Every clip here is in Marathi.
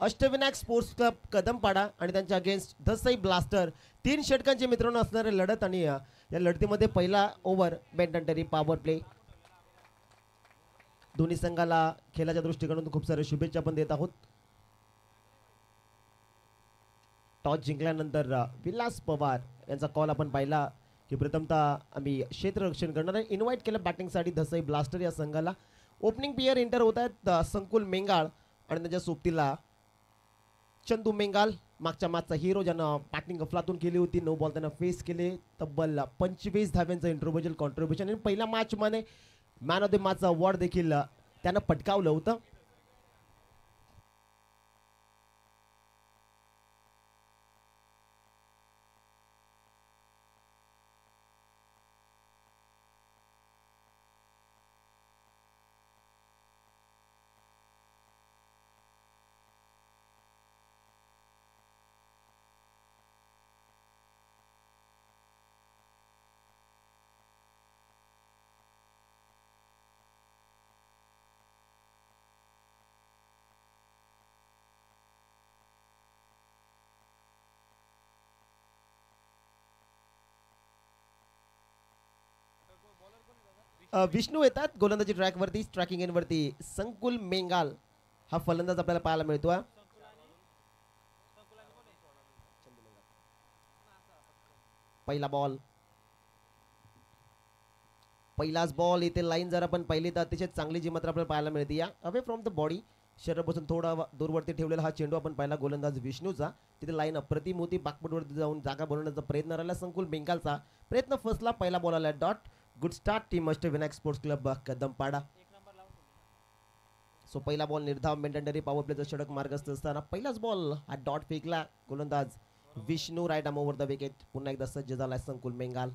अष्टविनायक स्पोर्ट्स क्लब कदमपाडा आणि त्यांच्या अगेन्स्ट धसई ब्लास्टर. 3 षटकांचे मित्रांनो असणारे लढत आणि या लढतीमध्ये पहिला ओव्हर बॅडमिंटन पॉवर प्ले. दोन्ही संघाला खेळाच्या दृष्टिकोनातून खूप सारे शुभेच्छा पण देत आहोत. टॉस जिंकल्यानंतर विलास पवार यांचा कॉल आपण पाहिला की प्रथमतः आम्ही क्षेत्ररक्षण करणार आहे. इन्व्हाइट केलं बॅटिंगसाठी धसई ब्लास्टर या संघाला. ओपनिंग प्लेयर एंटर होत आहेत संकुल मेंगाळ आणि त्यांच्या सोबतीला चंदू मेंगाल, मागच्या मॅचचा हिरो ज्यानं बॅटिंग अफलातून केली होती. 9 बॉल त्यांना फेस केले. तब्बल 25 धाव्यांचं इंडिव्हिज्युअल कॉन्ट्रीब्युशन आणि पहिल्या मॅचमध्ये मॅन ऑफ द मॅचचं अवॉर्ड देखील त्यानं पटकावलं होतं. विष्णू येतात गोलंदाजी ट्रॅकवरती. स्ट्रायकिंग एंडवरती संकुल मेंगाल हा फलंदाज आपल्याला पाहायला मिळतो. पहिला बॉल, पहिलाच बॉल. इथे लाईन जर आपण पाहिली तर अतिशय चांगली जी मात्र आपल्याला पाहायला मिळते. या अवे फ्रॉम द बॉडी शरीरापासून थोडा दूरवरती ठेवलेला हा चेंडू आपण पाहिला गोलंदाज विष्णूचा. तिथे लाईन अप्रतिम होती. बाकपटवरती जाऊन जागा बनवण्याचा प्रयत्न राहिला संकुल बेंगालचा. प्रयत्न फसला. पहिला बॉल आला dot. Good start team Ashtavinayak Sports Club Kadampada. So पहिला बॉल निर्धाव मेंटेनरी पॉवर प्लेचा षटक मार्गस्थ असताना पहिलाच बॉल हा डॉट फेकला गोलंदाज Vishnu. Right arm over the wicket. पुन्हा एकदा सज्ज झालाय संकुल मेंगाल.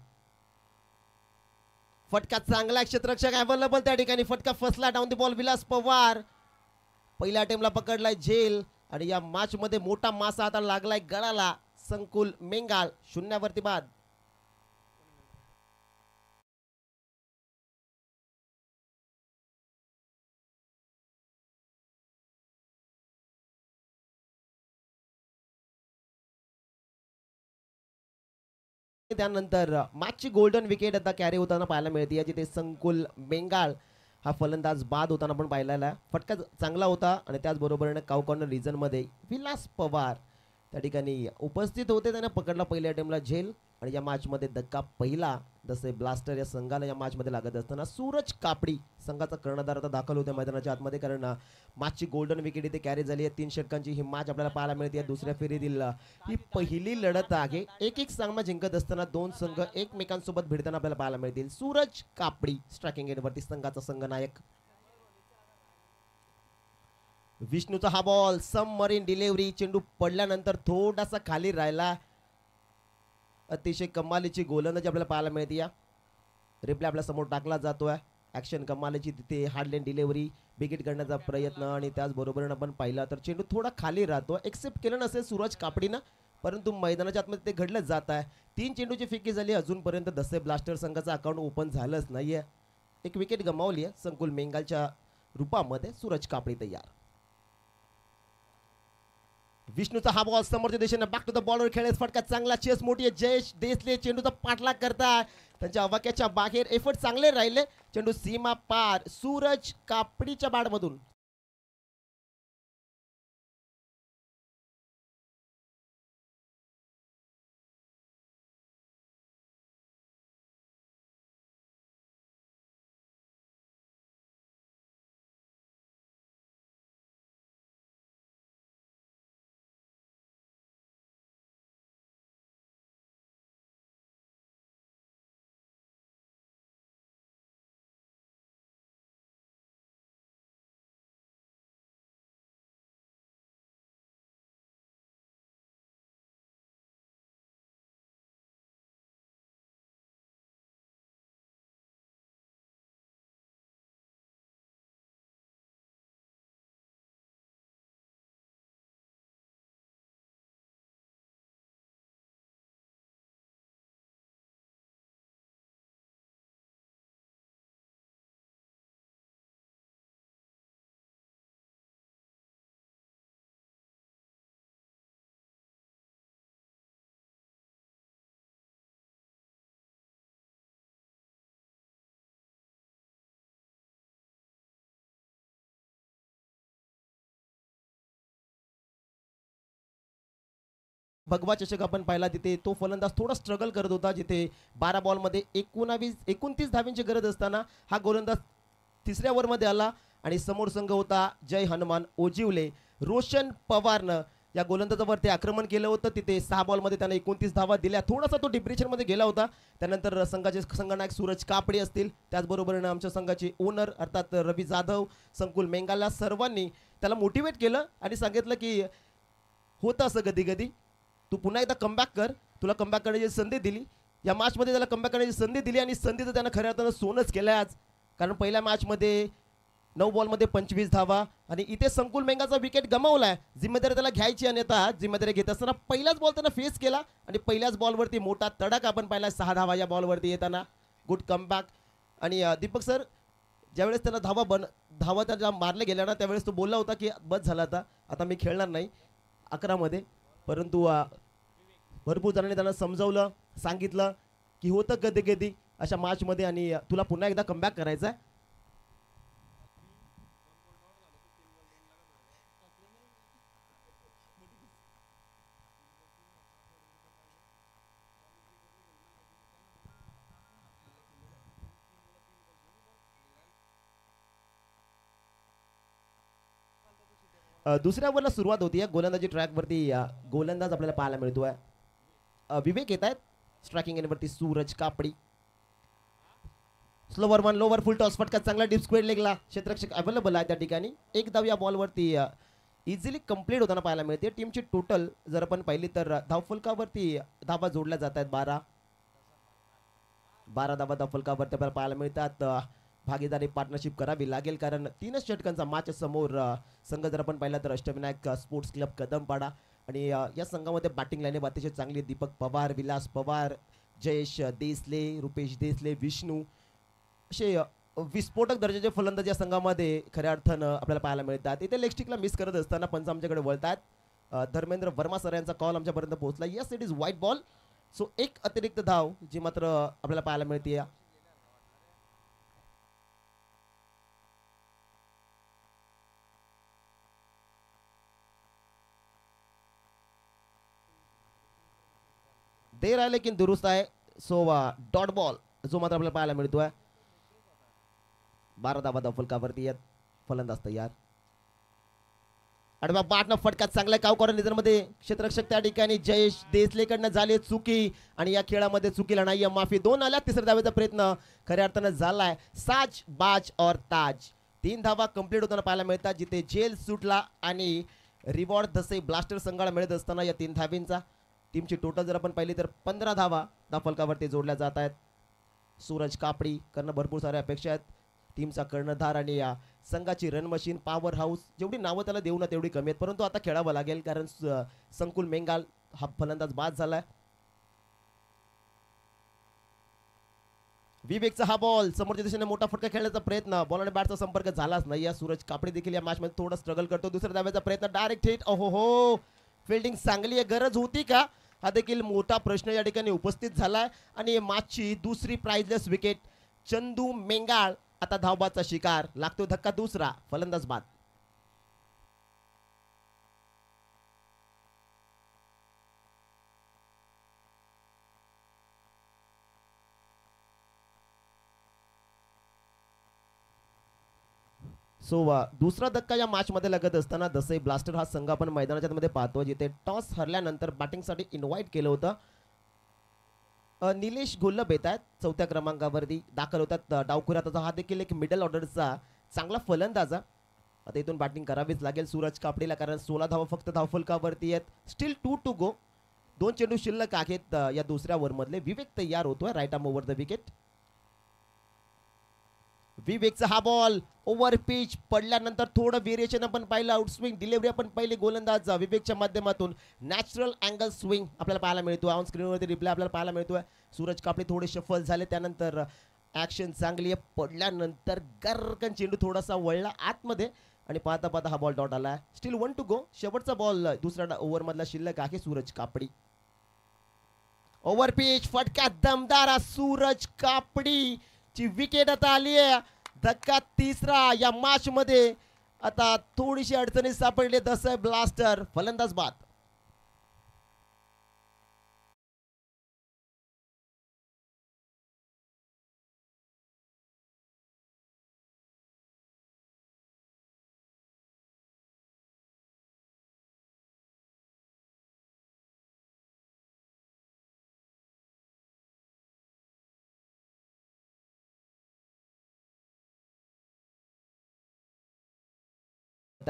फटका चांगला. क्षेत्ररक्षक अवेलेबल त्या ठिकाणी. फटका फसला. Down the ball Vilas Pawar पहिल्या टेमला पकडलाय झेल आणि या मॅच मध्ये मोठा मासा आता लागलाय गळाला संकुल मेंगाल. शून्यावरती बाद. त्यानंतर मॅचची गोल्डन विकेट आता कॅरी होताना पाहायला मिळते. जिथे संकुल बेंगाल हा फलंदाज बाद होताना पण पाहिलेला. फटका चांगला होता आणि त्याचबरोबरीने काउ कॉर्नर रिजन मध्ये विलास पवार त्या ठिकाणी उपस्थित होते. त्याने पकडला पहिल्या टेमला झेल आणि या मॅच मध्ये धक्का पहिला जसे ब्लास्टर या संघाला या मॅच मध्ये लागत असताना सूरज कापडी संघाचा कर्णधार आता दाखल होते मैदानाच्या आतमध्ये. कारण मॅचची गोल्डन विकेट इथे कॅरी झाली आहे. 3 षटकांची ही मॅच आपल्याला पाहायला मिळते. दुसऱ्या फेरीतील ही पहिली लढत आहे. एक सामना जिंकत असताना 2 संघ एकमेकांसोबत भिडताना आपल्याला पाहायला मिळतील. सूरज कापडी स्ट्रायकिंग एंडवरती संघाचा संघनायक. विष्णूचा हा बॉल सबमरीन डिलिव्हरी. चेंडू पडल्यानंतर थोडासा खाली राहिला. अतिशय कमालीची गोलंदाजी आपल्याला पाहायला मिळते. या रिप्ले आपल्या समोर टाकला जातोय. ऍक्शन कमालीची. तिथे हार्डलाईन डिलिव्हरी विकेट करण्याचा प्रयत्न आणि त्याचबरोबर आपण पाहिला तर चेंडू थोडा खाली राहतो. एक्सेप्ट केलं नसेल सूरज कापडीनं परंतु मैदानाच्या आतमध्ये ते घडलं जात आहे. 3 चेंडूची फेकी झाली. अजूनपर्यंत धसे ब्लास्टर संघाचा अकाउंट ओपन झालंच नाहीये. एक विकेट गमावली आहे संकुल मेंगालच्या रूपामध्ये. सूरज कापडी तयार. विष्णूचा हा बॉल समोरच्या दिशेने बॅक टू द बॉलवर खेळेस. फटका चांगला. चेस मोठी आहे. जयेश देसले चेंडूचा पाठलाग करताय. त्यांच्या अवाक्याच्या बाहेर. एफर्ट चांगले राहिले. चेंडू सीमा पार. सूरज कापडीच्या बॅटमधून भगवा चषक आपण पाहिला, तिथे तो फलंदाज थोडा स्ट्रगल करत होता, जिथे 12 बॉलमध्ये 29 धावांची गरज असताना हा गोलंदाज तिसऱ्या ओव्हरमध्ये आला आणि समोर संघ होता जय हनुमान ओजिवले. रोशन पवारनं या गोलंदाजावरती आक्रमण केलं होतं, तिथे 6 बॉलमध्ये त्याने 29 धावा दिल्या. थोडासा तो डिप्रेशनमध्ये गेला होता. त्यानंतर संघाचे संघनायक सूरज कापडे असतील, त्याचबरोबरीनं आमच्या संघाचे ओनर अर्थात रवी जाधव, संकुल मेंगाला, सर्वांनी त्याला मोटिवेट केलं आणि सांगितलं की होतं असं कधी कधी, तू पुन्हा एकदा कमबॅक कर, तुला कमबॅक करण्याची संधी दिली. या मॅचमध्ये त्याला कमबॅक करण्याची संधी दिली आणि संधीचं त्यानं खऱ्या अर्थानं सोनच केलं आज. कारण पहिल्या मॅचमध्ये 9 बॉलमध्ये 25 धावा आणि इथे संकुल मेंगाचा विकेट गमावलाय. जिम्मेदारी त्याला घ्यायची आणि आता जिम्मेदारी घेत असताना पहिलाच बॉल त्यानं फेस केला आणि पहिल्याच बॉलवरती मोठा तडक आपण पाहिला. 6 धावा या बॉलवरती येताना गुड कमबॅक. आणि दीपक सर, ज्यावेळेस त्याला धावा त्याला मारले गेल्या ना, त्यावेळेस तो बोलला होता की बस झाला, आता मी खेळणार नाही 11मध्ये. परंतु भरपूर जणांनी त्यांना समजावलं, सांगितलं की होतं कधी कधी अशा मॅचमध्ये आणि तुला पुन्हा एकदा कमबॅक करायचं आहे. दुसऱ्या ओव्हरला सुरुवात होती. गोलंदाजी ट्रॅकवरती गोलंदाज आपल्याला पाहायला मिळतोय. विवेक येत आहेत स्ट्रायकिंग एंडवरती. सूरज कापडी स्लोवर वन लोवर फुल टॉस, फटका चांगला डीप स्क्वेअर लेगला. क्षेत्ररक्षक अवेलेबल आहे त्या ठिकाणी. एक धाव या बॉलवरती इझिली कंप्लीट होताना पाहायला मिळते. टीमची टोटल जर आपण पाहिली तर धावफलकावरती धावा जोडल्या जात आहेत 12 धावा धावफलकावरती आपल्याला पाहायला मिळतात. भागीदारी पार्टनरशिप करावी लागेल कारण 3च षटकांचा मॅच समोर संघ जर आपण पाहिला तर अष्टविनायक स्पोर्ट्स क्लब कदमपाडा आणि या संघामध्ये बॅटिंग लाईन अतिशय चांगली. दीपक पवार, विलास पवार, जयेश देसले, रुपेश देसले, विष्णू असे विस्फोटक दर्जाचे फलंदाज या संघामध्ये खऱ्या अर्थानं आपल्याला पाहायला मिळतात. इथे लेग स्टिकला मिस करत असताना पंच आमच्याकडे वळतात. धर्मेंद्र वर्मा सर यांचा कॉल आमच्यापर्यंत पोहोचला. Yes, it is white ball. So एक अतिरिक्त धाव जी मात्र आपल्याला पाहायला मिळते. देर आहे लेकिन दुरुस्त आहे. सो डॉट बॉल जो मात्र आपल्याला पाहायला मिळतोय. 12 धावा धावफलकावरती आहेत. फलंदाज तयार. आडव्या बाटनं फटका चांगला कावकॉर्नर निधनमध्ये. क्षेत्ररक्षक त्या ठिकाणी जयेश देसलेकडनं झाली चुकी आणि या खेळामध्ये चुकीला नाही माफी. 2 आल्या. तिसऱ्या धावेचा प्रयत्न खऱ्या अर्थानं झालाय. साज बाज और ताज 3 धावा कंप्लीट होताना पाहायला मिळतात, जिथे जेल सुटला आणि रिवॉर्ड दसे ब्लास्टर संघाला मिळत असताना या 3 धावींचा टीमची टोटल जर आपण पाहिली तर 15 धावा धावफलकावरती जोडल्या जात आहेत. सूरज कापडी करणं भरपूर साऱ्या अपेक्षा आहेत. टीमचा कर्णधार आणि या संघाची रन मशीन पॉवर हाऊस जेवढी नावं त्याला देऊ ना तेवढी कमी आहेत. परंतु आता खेळावं लागेल कारण संकुल मेंगाल हा फलंदाज बाद झालाय. विवेकचा हा बॉल समोरच्या दिशेने मोठा फटका खेळण्याचा प्रयत्न. बॉल आणि बॅटचा संपर्क झालाच नाही. या सूरज कापडी देखील या मॅचमध्ये थोडा स्ट्रगल करतो. दुसऱ्या धावेचा प्रयत्न डायरेक्ट हिट. ओहो हो, फिल्डिंग चांगली आहे. गरज होती का हा देखील मोठा प्रश्न या ठिकाणी उपस्थित झालाय. आणि मॅचची दुसरी प्राइजलेस विकेट. चंदू मेंगाळ आता धावबाचा शिकार. लागतो धक्का दुसरा. फलंदाज बाद. सो दुसरा धक्का या मॅच मध्ये लागत असताना दसई ब्लास्टर हा संघ आपण मैदानाच्या मध्ये पाहतो, जिथे टॉस हरल्यानंतर बॅटिंगसाठी इन्व्हाइट केलं होतं. निलेश घोल्लप येत आहेत. 4थ्या क्रमांकावरती दाखल होतात डावखुऱ्यात. हा देखील एक मिडल ऑर्डरचा चांगला फलंदाज. आता इथून बॅटिंग करावीच लागेल सूरज कापडीला कारण 16 धावा फक्त धावफलकावरती आहेत. Steel 2 to go. 2 चेंडू शिल्लक आहेत या दुसऱ्या ओव्हरमधले. विवेक तयार होतोय right arm over the wicket. विवेकचा हा बॉल ओव्हर पिच पडल्यानंतर थोडं व्हेरिएशन आपण पाहिलं. आउट स्विंग डिलिव्हरी आपण पाहिली गोलंदाज विवेकच्या माध्यमातून. नॅचरल अँगल स्विंग आपल्याला पाहायला मिळतो. ऑन स्क्रीनवरती रिप्लाय आपल्याला पाहायला मिळतोय. सूरज कापडे थोडे शफल झाले. त्यानंतर ॲक्शन चांगली आहे. पडल्यानंतर गरकन चेंडू थोडासा वळला आतमध्ये आणि पाहता पाहता हा बॉल डॉट आला. Still 1 to go. शेवटचा बॉल दुसऱ्या ओव्हरमधला शिल्लक आहे. सूरज कापडी ओव्हर पिच फटका दमदार. सूरज कापडी ची विकेट आता आली आहे. धक्का तिसरा या मॅच मध्ये. आता थोडीशी अडचणी सापडली दसई ब्लास्टर. फलंदाज बाद.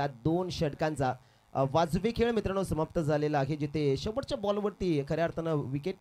मिळतात 2 षटकांचा. वाजवी खेळ मित्रांनो समाप्त झालेला आहे, जिथे शेवटच्या बॉलवरती खऱ्या अर्थानं विकेट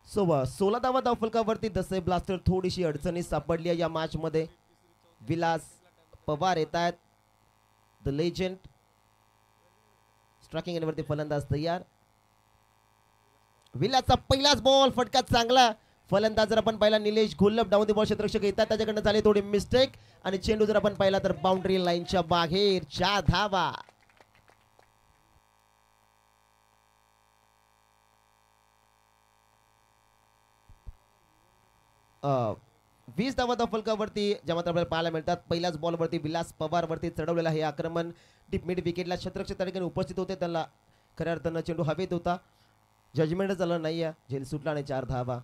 सोबा 16 धावा धावफलकावरती दसई ब्लास्टर थोडीशी अडचणीत सापडली आहे या मॅच मध्ये. विलास पवार येत आहेत, द लेजंड. स्ट्रायकिंग एंडवरती फलंदाज तयार. विलासचा पहिलाच बॉल फटका चांगला. फलंदाज जर आपण पाहिला Nilesh Gholap down the ball क्षेत्ररक्षक येतात, त्याच्याकडनं झाली थोडी मिस्टेक आणि चेंडू जर आपण पाहिला तर बाउंड्री लाईनच्या बाहेर. 4 धावा. 20 धावा धावफलकावरती ज्या मात्र आपल्याला पाहायला मिळतात. पहिल्याच बॉलवरती विलास पवार वरती चढवलेला हे आक्रमण डीप मिड विकेटला क्षेत्ररक्षक त्या ठिकाणी उपस्थित होते. त्याला खऱ्या अर्थानं चेंडू हवेत होता, जजमेंट झालं नाही आहे, झेल सुटला आणि 4 धावा.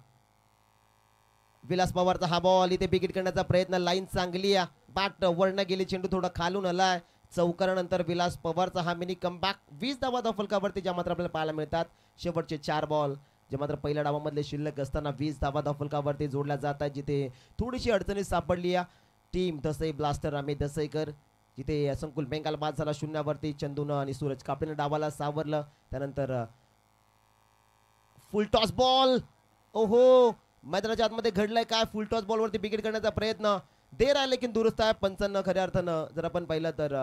विलास पवारचा हा बॉल इथे विकेट करण्याचा प्रयत्न. लाईन चांगली आहे, बॅट वरनं गेली, चेंडू थोडा खालून आलाय. चौकारानंतर विलास पवारचा हा मिनी कमबॅक. 20 धावा धावफलकावरती ज्या मात्र आपल्याला पाहायला मिळतात. शेवटचे 4 बॉल जे मात्र पहिल्या डावामधले शिल्लक असताना 20 धावा धावफलकावरती जोडल्या जात आहेत, जिथे थोडीशी अडचणी सापडली आहे टीम दसई ब्लास्टर अमित दसईकर. जिथे संकुल बेंगाल बाद झाला 0वरती. चंदून आणि सूरज कापडीनं डावाला सावरलं. त्यानंतर फुल टॉस बॉल. ओहो, मैदानाच्या आतमध्ये घडलंय काय? फुल टॉस बॉलवरती विकेट करण्याचा प्रयत्न देर आहे, लेकिन दुरुस्त आहे. पंचांना खऱ्या अर्थानं जर आपण पाहिलं तर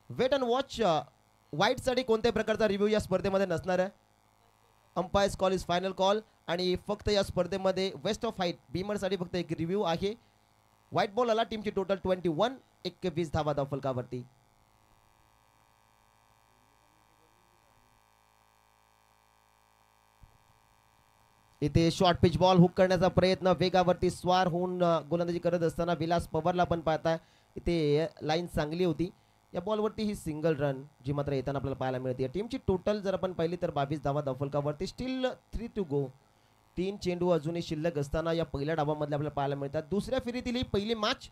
वेट अँड वॉच. वाईटसाठी कोणत्याही प्रकारचा रिव्ह्यू या स्पर्धेमध्ये नसणार आहे. Umpires call is final call आणि फक्त या स्पर्धेमध्ये वेस्ट ऑफ हाईट बीमरसाठी फक्त एक रिव्ह्यू आहे. व्हाईट बॉल आला. टीमची टोटल 21. 21 धावा धावफलकावरती. इथे शॉर्ट पिच बॉल हुक करण्याचा प्रयत्न. वेगावरती स्वार होऊन गोलंदाजी करत असताना विलास पवारला पण पाहताय. इथे लाईन चांगली होती. या बॉलवरती ही सिंगल रन जी मात्र येताना आपल्याला पाहायला मिळते. टीमची टोटल जर आपण पाहिली तर 22 धावा धावफलकावरती. Steel 3 to go. 3 चेंडू अजूनही शिल्लक असताना या पहिल्या डावामधल्या आपल्याला पाहायला मिळतात. दुसऱ्या फेरीतील ही पहिली मॅच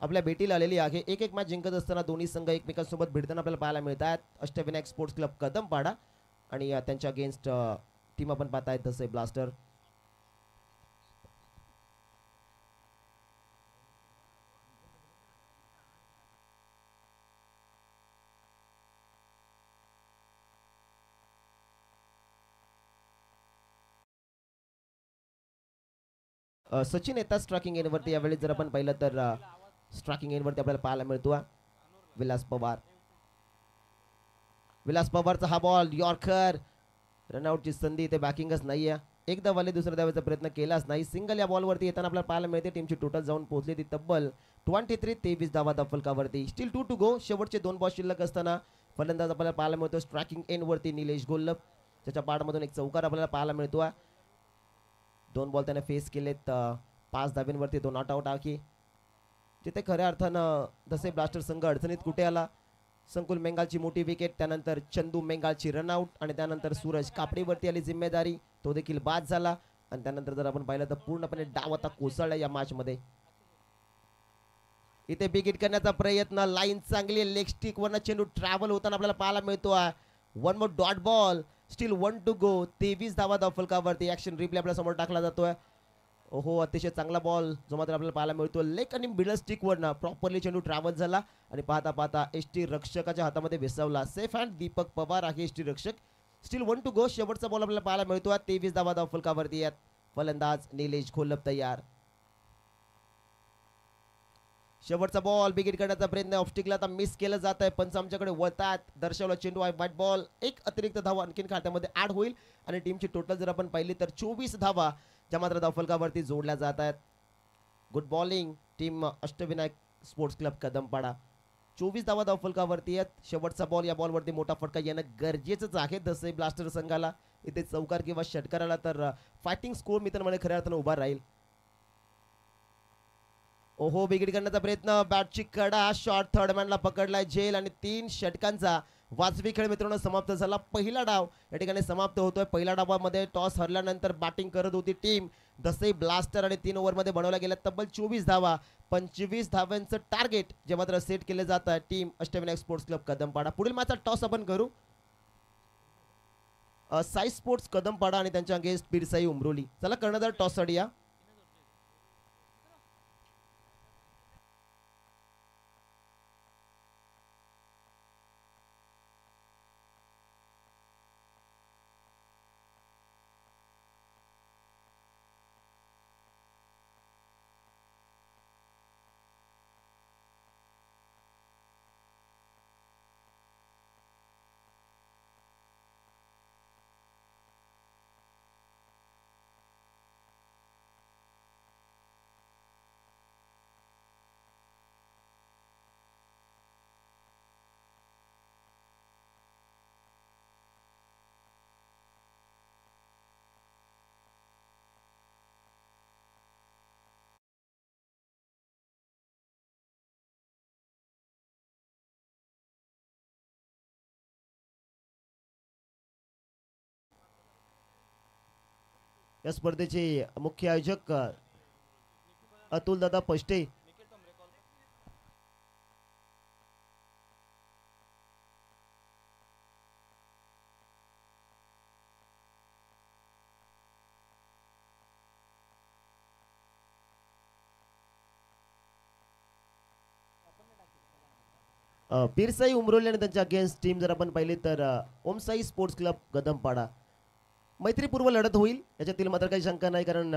आपल्या भेटीला आलेली आहे. एक मॅच जिंकत असताना दोन्ही संघ एकमेकांसोबत भिडताना आपल्याला पाहायला मिळतात. अष्टविनायक स्पोर्ट्स क्लब कदमपाडा आणि त्यांच्या अगेन्स्ट टीम आपण पाहतायत दसई ब्लास्टर. सचिन येतात स्ट्रायकिंग एंडवरती. यावेळी जर आपण पाहिलं तर स्ट्रायकिंग एंडवरती आपल्याला पाहायला मिळतो विलास पवार. विलास पवारचा हा बॉल यॉर्कर. रनआउटची संधी इथे बॅकिंगच नाही आहे. एकदा वाले दुसऱ्या धावाचा प्रयत्न केलाच नाही. सिंगल या बॉलवरती येताना आपल्याला पाहायला मिळते. टीमची टोटल जाऊन पोहोचली ती तब्बल 23. 23 धावा धावफलकावरती. Steel 2 to go. शेवटचे 2 बॉल शिल्लक असताना फलंदाज आपल्याला पाहायला मिळतो स्ट्रायकिंग एंडवरती निलेश घोलप. त्याच्या पाठमधून एक चौकार आपल्याला पाहायला मिळतो. 2 बॉल त्याने फेस केलेत. 5 धाब्यांवरती 2 नॉट आउट आहे. तिथे खऱ्या अर्थानं दसई ब्लास्टर संघ अडचणीत कुठे आला. संकुल मेंगालची मोठी विकेट, त्यानंतर चंदू मेंगालची रनआउट आणि त्यानंतर सूरज कापडीवरती आली जिम्मेदारी, तो देखील बाद झाला. आणि त्यानंतर जर आपण पाहिलं तर पूर्णपणे डाव आता कोसळला या मॅच मध्ये. इथे विकेट करण्याचा प्रयत्न. लाईन चांगली. लेग स्टिक वरनं चेंडू ट्रॅव्हल होताना आपल्याला पाहायला मिळतो. 1 more dot ball. Still 1 to go. 23 धावा धावफलकावरती. ऍक्शन रिप्ले आपल्या समोर टाकला जातोय. ओहो, अतिशय चांगला बॉल जो मात्र आपल्याला पाहायला मिळतो. लेग आणि मिडल स्टिक वरनं प्रॉपरली चेंडू ट्रॅव्हल झाला आणि पाहता पाहता एसटी रक्षकाच्या हातामध्ये विसवला. सेफ हँड दीपक पवार आहे एसटी रक्षक. Still 1 to go. शेवटचा बॉल आपल्याला पाहायला मिळतो. 23 धावा धावफलकावरती आहेत. फलंदाज निलेश घोलप तयार. शेवटचा बॉल बिगिट करण्याचा प्रयत्न ऑफस्टिकला आता मिस केलं जात आहे. पंच आमच्याकडे वळतात. दर्शवला चेंडू आहे व्हाईट बॉल. एक अतिरिक्त धावा आणखीन खात्यामध्ये ऍड होईल आणि टीमची टोटल जर आपण पाहिली तर 24 धावा ज्या मात्र धावफलकावरती जोडल्या जात आहेत. Good bowling team Ashtavinayak Sports Club Kadampada. 24 धावा धावफलकावरती आहेत. शेवटचा बॉल या बॉलवरती मोठा फटका येणं गरजेचंच आहे. दसई ब्लास्टर संघाला इथे चौकार किंवा षटकाराला तर फायटिंग स्कोर मित्रांमध्ये खऱ्या अर्थानं उभा राहील. ओहो बिगिट करण्याचा प्रयत्न बॅटची कडा शॉट थर्ड मॅनला पकडलाय झेल आणि 3 षटकांचा वाजवी खेळ मित्रांनो समाप्त झाला. पहिला डाव या ठिकाणी समाप्त होतोय. पहिल्या डावामध्ये टॉस हरल्यानंतर बॅटिंग करत होती टीम दसई ब्लास्टर आणि 3 ओव्हरमध्ये बनवल्या गेल्या तब्बल 24 धावा. 25 धाव्यांचं टार्गेट जे मात्र सेट केले जात आहे टीम अष्टविनायक स्पोर्ट्स क्लब कदमपाडा. पुढील मॅचचा टॉस आपण करू. साई स्पोर्ट्स कदमपाडा आणि त्यांच्या अगेन्स्ट पिरसाई उमरोली. चला कर्णधार टॉस साठी या. या स्पर्धेचे मुख्य आयोजक अतुल दादा पष्टे. पिरसाई उमरोली आणि त्यांच्या अगेन्स्ट टीम जर आपण पाहिली तर ओमसाई स्पोर्ट्स क्लब कदमपाडा. मैत्रीपूर्व लढत होईल याच्यातील मात्र काही शंका नाही कारण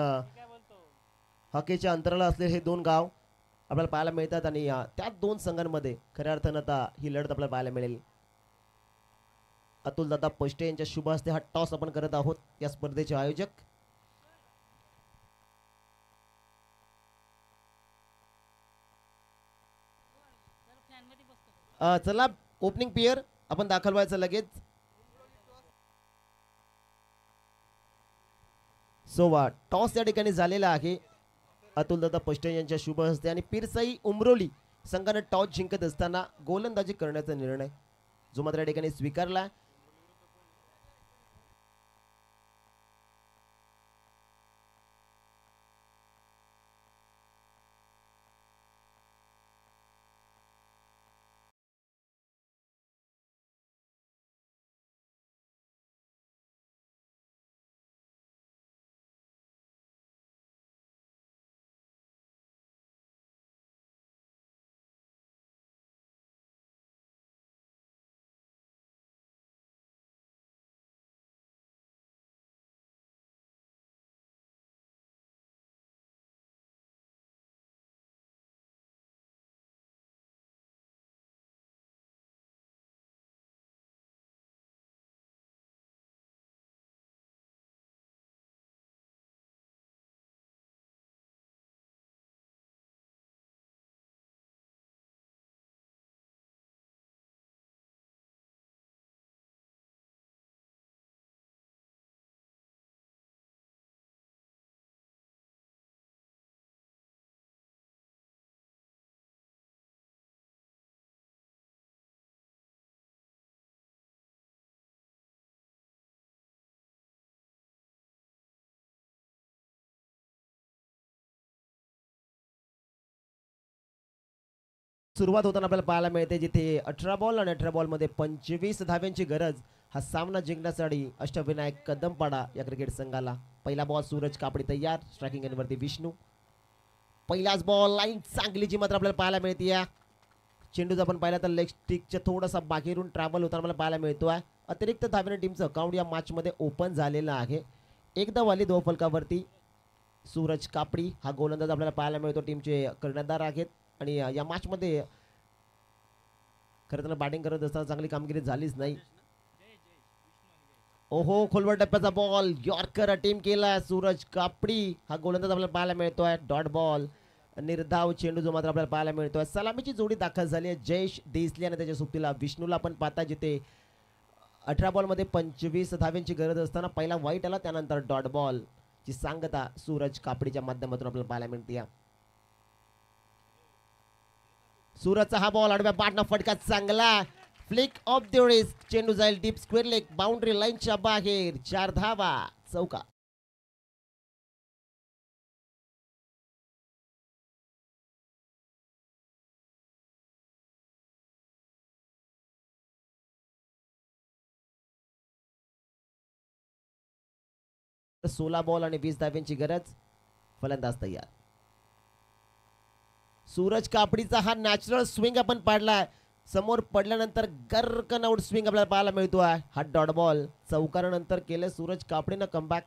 हॉकीच्या अंतराला असलेले हे 2 गाव आपल्याला पाहायला मिळतात आणि त्या 2 संघांमध्ये खऱ्या अर्थानं आता ही लढत आपल्याला पाहायला मिळेल. अतुल दादा पष्टे यांच्या शुभ हस्ते हा टॉस आपण करत आहोत या स्पर्धेचे आयोजक. चला ओपनिंग पेयर आपण दाखवायचं लगेच. सो टॉस या ठिकाणी झालेला आहे अतुल दादा पष्टे यांच्या शुभ हस्ते आणि पिरसाई उमरोली संघाने टॉस जिंकत असताना गोलंदाजी करण्याचा निर्णय जो मात्र या ठिकाणी स्वीकारला. सुरुवात होताना आपल्याला पाहायला मिळते जिथे 18 बॉल आणि 18 बॉलमध्ये 25 धाव्यांची गरज हा सामना जिंकण्यासाठी अष्टविनायक कदमपाडा या क्रिकेट संघाला. पहिला बॉल सूरज कापडी तयार. स्ट्रायकिंग एंडवरती विष्णू. पहिलाच बॉल लाईन चांगलीची मात्र आपल्याला पाहायला मिळते. या चेंडूचा आपण पाहिला तर लेग स्टिकच्या थोडासा बाहेरून ट्रॅव्हल होताना आपल्याला पाहायला मिळतोय. अतिरिक्त धावेने टीमचं अकाउंट या मॅचमध्ये ओपन झालेलं आहे. एकदा वाली धावफलकावरती सूरज कापडी हा गोलंदाज आपल्याला पाहायला मिळतो. टीमचे कर्णधार आहेत आणि या मॅच मध्ये खरं तर बॅटिंग करत असताना चांगली कामगिरी झालीच नाही. ओहो, खोलवर टप्प्याचा बॉल यॉर्कर अटेम्प्ट केला सूरज कापडी. हा गोलंदाज आपल्याला पाहायला मिळतोय. डॉट बॉल, निर्धाव चेंडू जो मात्र आपल्याला पाहायला मिळतोय. सलामीची जोडी दाखल झाली आहे जयेश देसले आणि त्याच्या सोबतीला विष्णूला पण पाहता जिथे 18 बॉल मध्ये 25 धाव्यांची गरज असताना पहिला वाईट आला, त्यानंतर डॉट बॉल ची सांगता सूरज कापडीच्या माध्यमातून आपल्याला पाहायला मिळते. सूरजचा हा बॉल आडव्या बॅटनं फटका चांगला फ्लिक ऑफ द रिस्ट. चेंडू जाईल डीप स्क्वेअर लेग बाउंड्री लाईनच्या बाहेर. 4 धावा चौका. सोळा बॉल आणि 20 धाव्यांची गरज. फलंदाज तयार. सूरज कापडीचा हा नॅचरल स्विंग आपण पाडलाय. समोर पडल्यानंतर गर्कन आउट स्विंग आपल्याला पाहायला मिळतोय. हा डॉट बॉल चौकारानंतर केले सूरज कापडीनं कमबॅक.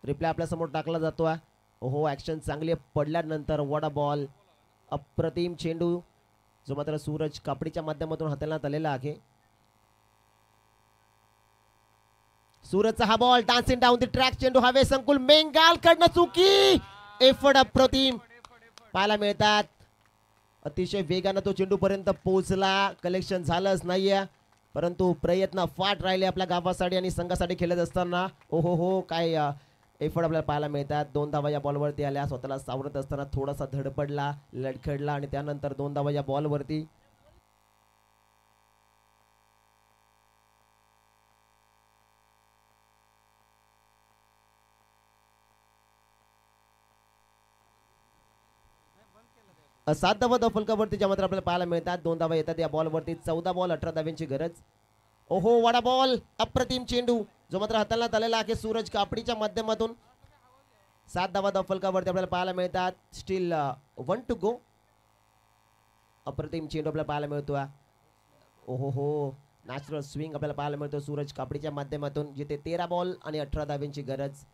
रिप्लाय आपल्या समोर टाकला जातोय. ओहो, ऍक्शन चांगली पडल्यानंतर वडा बॉल. अप्रतिम चेंडू जो मात्र सूरज कापडीच्या माध्यमातून हाताळण्यात आलेला आहे. सूरजचा हा ball dancing down the track. चेंडू हवे संकुल मेंगाल कडनं चुकी. एफर्ट अप्रतिम पाहायला मिळतात. अतिशय वेगानं तो चेंडू पर्यंत पोहोचला. कलेक्शन झालंच नाहीये, परंतु प्रयत्न फाट राहिले आपल्या गावासाठी आणि संघासाठी खेळत असताना. ओहो हो, काय एफर्ट आपल्याला पाहायला मिळतात. 2 धावा या बॉलवरती आल्या. स्वतःला सावरत असताना थोडासा धडपडला, लडखडला आणि त्यानंतर 2 धावा या बॉलवरती. सात धावा फलकावरती ज्या मात्र आपल्याला पाहायला मिळतात. 2 धावा येतात या बॉलवरती. 14 बॉल 18 धाव्यांची गरज. ओहो, वडा बॉल अप्रतिम चेंडू जो मात्र हाताळण्यात आलेला आहे सूरज कापडीच्या माध्यमातून. 7 धावा फलकावरती आपल्याला पाहायला मिळतात. Still 1 to go. अप्रतिम चेंडू आपल्याला पाहायला मिळतोय. ओहो हो, नॅचरल स्विंग आपल्याला पाहायला मिळतो सूरज कापडीच्या माध्यमातून जिथे 13 बॉल आणि 18 धाव्यांची गरज.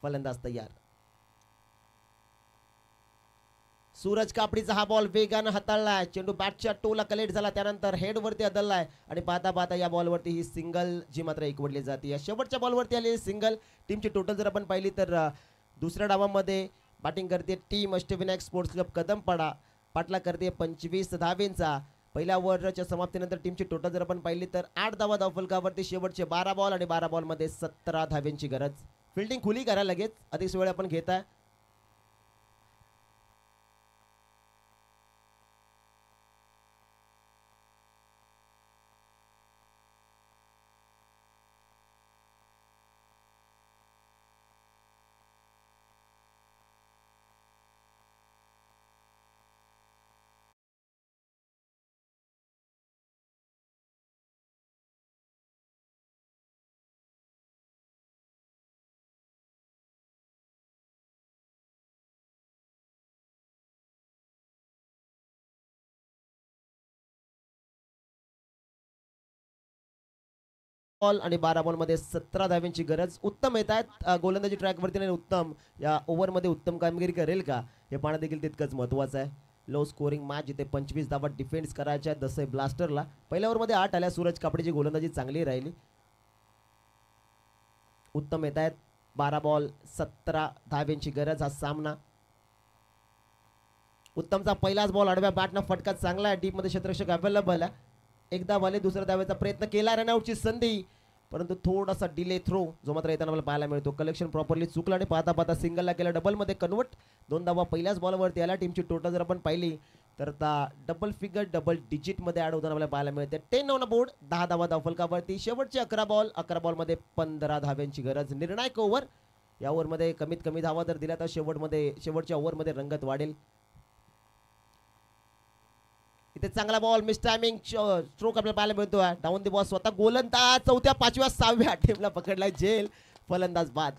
फलंदाज तयार. सूरज कापडीचा हा बॉल वेगानं हाताळलाय. चेंडू बॅटच्या टोला कलेक्ट झाला, त्यानंतर हेड वरती अदललाय आणि पाहता पाहता या बॉलवरती ही सिंगल जी मात्र एकवडली जाते. या शेवटच्या बॉलवरती आलेली सिंगल. टीमची टोटल जर आपण पाहिली तर दुसऱ्या डावामध्ये बॅटिंग करते टीम अष्टविनायक स्पोर्ट्स क्लब कदमपाडा. पाटला करते 25 धावेंचा. पहिल्या ओव्हरच्या समाप्तीनंतर टीमची टोटल जर आपण पाहिली तर 8 धावा धावफलकावरती. शेवटचे 12 बॉल आणि 12 बॉलमध्ये 17 धावेंची गरज. फिल्डिंग खुली करा लगेच, अधिक वेळ आपण घेताय. बॉल आणि 12 बॉल मध्ये 17 धाव्यांची गरज. उत्तम येत आहेत गोलंदाजी ट्रॅक वरती आणि उत्तम या ओव्हर मध्ये उत्तम कामगिरी करेल का हे पाहणं देखील तितकंच महत्वाचं आहे. लो स्कोरिंग मॅच जिथे 25 धावा डिफेन्स करायच्या दसई ब्लास्टरला. पहिल्या ओव्हर मध्ये 8 आल्या. सूरज कापडीची गोलंदाजी चांगली राहिली. उत्तम येत आहेत. 12 बॉल 17 धाव्यांची गरज. हा सामना. उत्तमचा पहिलाच बॉल आडव्या बॅटनं फटका चांगला आहे. डीप मध्ये क्षेत्ररक्षक अवेलेबल आहे. एकदा वाले दुसऱ्या धावेचा प्रयत्न केला. रनआउटची संधी, परंतु थोडासा डिले थ्रो जो मात्र येताना मला पाहायला मिळतो. कलेक्शन प्रॉपरली चुकलं आणि पाहता पाहता सिंगलला केला. डबल मध्ये कन्वर्ट. 2 धावा पहिल्याच बॉलवरती आल्या. टीमची टोटल जर आपण पाहिली तर डबल फिगर डबल डिजिट मध्ये ऍड होताना आपल्याला पाहायला मिळते. 10 ऑन बोर्ड. 10 धावा धावफलकावरती. शेवटचे 11 बॉल 11 बॉल मध्ये 15 धाव्यांची गरज. निर्णायक ओव्हर. या ओव्हर मध्ये कमीत कमी धावा जर दिल्या तर शेवटच्या ओव्हर मध्ये रंगत वाढेल. इथे चांगला बॉल मिस टायमिंग स्ट्रोक आपल्याला पाहायला मिळतो. डाऊन दी बॉल स्वतः गोलंदाज 4थ्या 5व्या 6व्या टीमला पकडलाय जेल. फलंदाज बाद.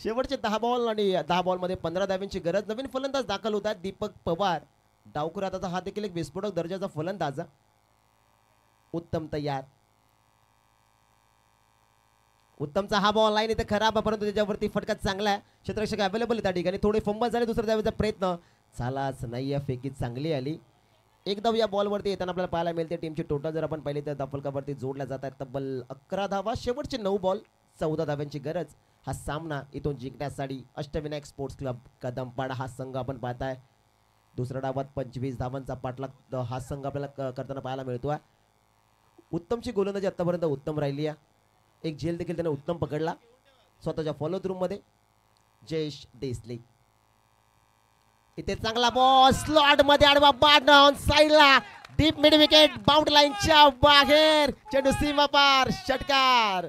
शेवटचे 10 बॉल आणि 10 बॉल मध्ये 15 धाव्यांची गरज. नवीन फलंदाज दाखल होतात दीपक पवार. डावकर आता हा देखील एक विस्फोटक दर्जाचा फलंदाज. उत्तम तयार. उत्तमचा हा बॉल लाईन इथे खराब आहे, परंतु त्याच्यावरती फटका चांगला आहे. क्षेत्ररक्षक अवेलेबल त्या ठिकाणी. थोडे फंबल झाले. दुसऱ्या धावेचा प्रयत्न झालाच नाही. फेकी चांगली आली. एक धाव या बॉलवरती येताना आपल्याला पाहायला मिळते. टीमची टोटल जर आपण पाहिली तर धावफलकावरती जोडल्या जात आहेत तब्बल 11 धावा. शेवटचे 9 बॉल 14 धाव्यांची गरज. हा सामना इथून जिंकण्यासाठी अष्टविनायक स्पोर्ट्स क्लब कदमपाडा हा संघ आपण पाहताय. दुसऱ्या डावात 25 धावांचा पाठलाग हा संघ आपल्याला करताना पाहायला मिळतोय. उत्तमची गोलंदाजी आतापर्यंत उत्तम राहिली आहे. एक झेल देखील त्याने उत्तम पकडला स्वतःच्या फॉलो थ्रू मध्ये. जयेश देसले इथे चांगला बॉल स्लॉट मध्ये आडवा बाद ऑन साइडला. डीप मिड विकेट बाउंड्री लाईनच्या बाहेर. चेंडू सीमा पार. षटकार.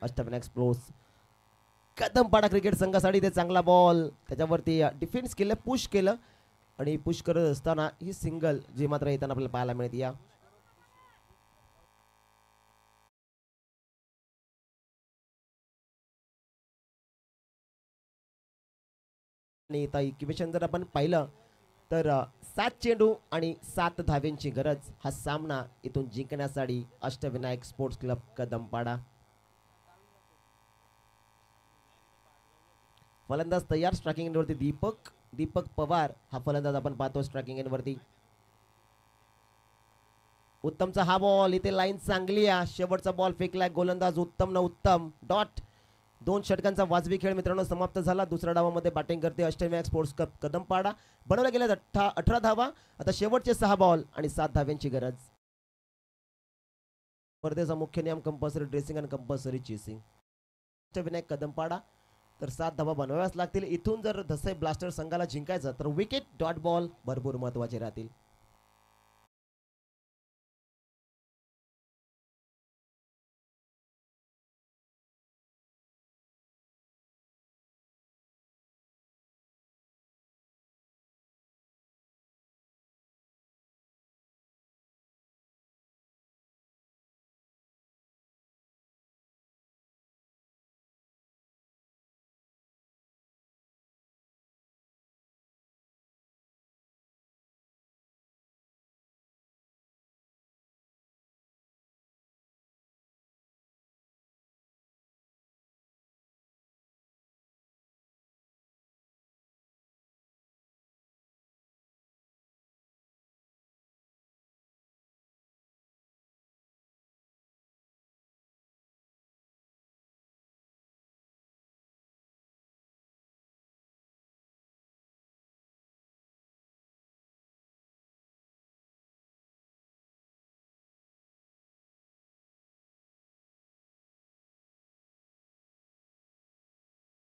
अष्टविनायक स्पोर्ट्स कदमपाडा क्रिकेट संघासाठी ते चांगला बॉल. त्याच्यावरती डिफेन्स केलं, पुश केलं आणि पुश करत असताना ही सिंगल जी मात्र येताना आपल्याला पाहायला मिळते. या आणि इक्वेशन जर आपण पाहिलं तर 7 चेंडू आणि 7 धाव्यांची गरज. हा सामना इथून जिंकण्यासाठी अष्टविनायक स्पोर्ट्स क्लब कदमपाडा. फलंदाज तयार. स्ट्रायकिंग एंडवरती दीपक पवार हा फलंदाज आपण पाहतो स्ट्रायकिंग एंडवरती. उत्तमचा हा बॉल इथे लाईन चांगली आहे. शेवटचा बॉल फेकलाय गोलंदाज उत्तम न उत्तम. डॉट. 2 षटकांचा वाजवी खेळ मित्रांनो समाप्त झाला. दुसऱ्या डावामध्ये बॅटिंग करते अष्टविनायक स्पोर्ट्स क्लब कदमपाडा. बनवल्या गेल्या 18 धावा. आता शेवटचे 6 बॉल आणि 7 धाव्यांची गरज. स्पर्धेचा मुख्य नियम कंपल्सरी ड्रेसिंग आणि कंपल्सरी चेसिंग. अष्टविनायक कदमपाडा तर 7 धावा बनवाव्याच लागतील. इथून जर धसई ब्लास्टर संघाला जिंकायचं तर विकेट डॉट बॉल भरपूर महत्वाचे राहतील.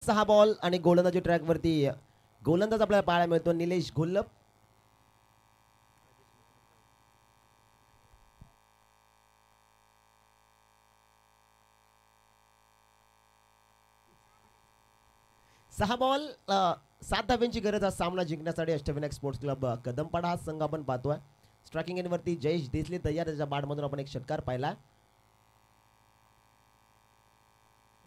सहा बॉल आणि गोलंदाजी ट्रॅक वरती गोलंदाज आपल्याला पाहायला मिळतो निलेश घोलप. सहा बॉल 7 धाव्यांची गरज हा सामना जिंकण्यासाठी अष्टविनायक स्पोर्ट्स क्लब कदमपाडा हा संघ आपण पाहतोय. स्ट्रायकिंग एंड वरती जयेश देसले तयार. त्याच्या बॅटमधून आपण एक षटकार पाहिला.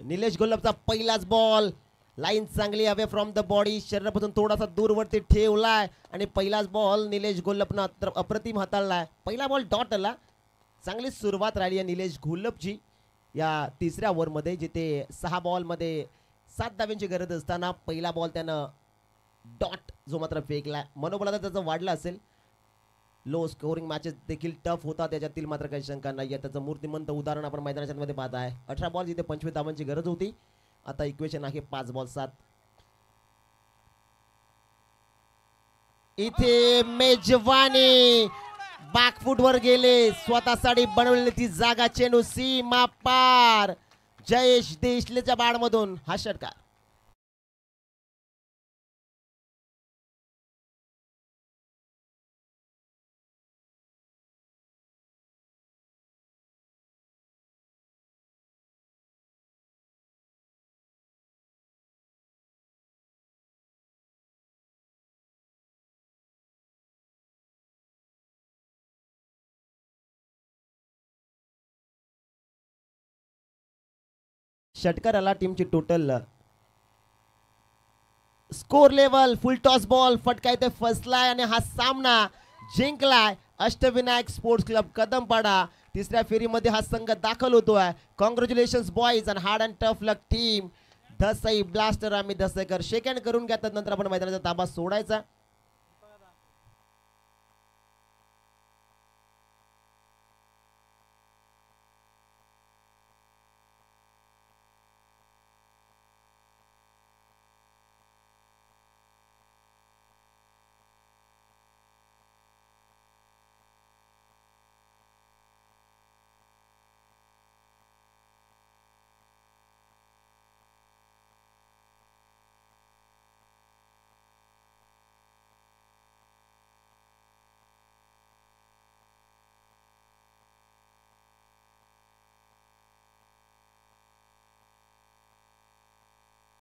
निलेश घोलपचा पहिलाच बॉल. लाईन चांगली हवे फ्रॉम द बॉडी. शरीरापासून थोडासा दूर वरती ठेवलाय आणि पहिलाच बॉल निलेश घोलपनं अप्रतिम हाताळलाय. पहिला बॉल डॉट आला. चांगली सुरुवात राहिली आहे निलेश घोलपची या तिसऱ्या ओव्हरमध्ये, जिथे 6 बॉलमध्ये 7 धाव्यांची गरज असताना पहिला बॉल त्यानं डॉट जो मात्र फेकला. मनोबल आता त्याचं वाढलं असेल. लो स्कोरिंग मॅचेस देखील टफ होता, त्याच्यातील मात्र काही शंका नाही आहे. त्याचं मूर्तिमंत उदाहरण आपण मैदानाच्या मध्ये पाहत आहे. 18 बॉल जिथे 25 धावांची गरज होती, आता इक्वेशन आहे 5 बॉल 7. इथे मेजवानी बॅकफूट वर गेले. स्वतःसाठी बनवलेली ती जागा. चेंडू सीमा पार. जयेश देशलेच्या बॅटमधून हा षटकार. षटकार आला टीमची total. Score level full toss ball फटका इथे फसलाय आणि हा सामना जिंकलाय अष्टविनायक स्पोर्ट्स क्लब कदमपाडा. तिसऱ्या फेरीमध्ये हा संघ दाखल होतोय. Congratulations boys and hard and tough luck team. दसई ब्लास्टर आम्ही दसेकर शेक हँड करून घेतात. नंतर आपण मैदानाचा ताबा सोडायचा.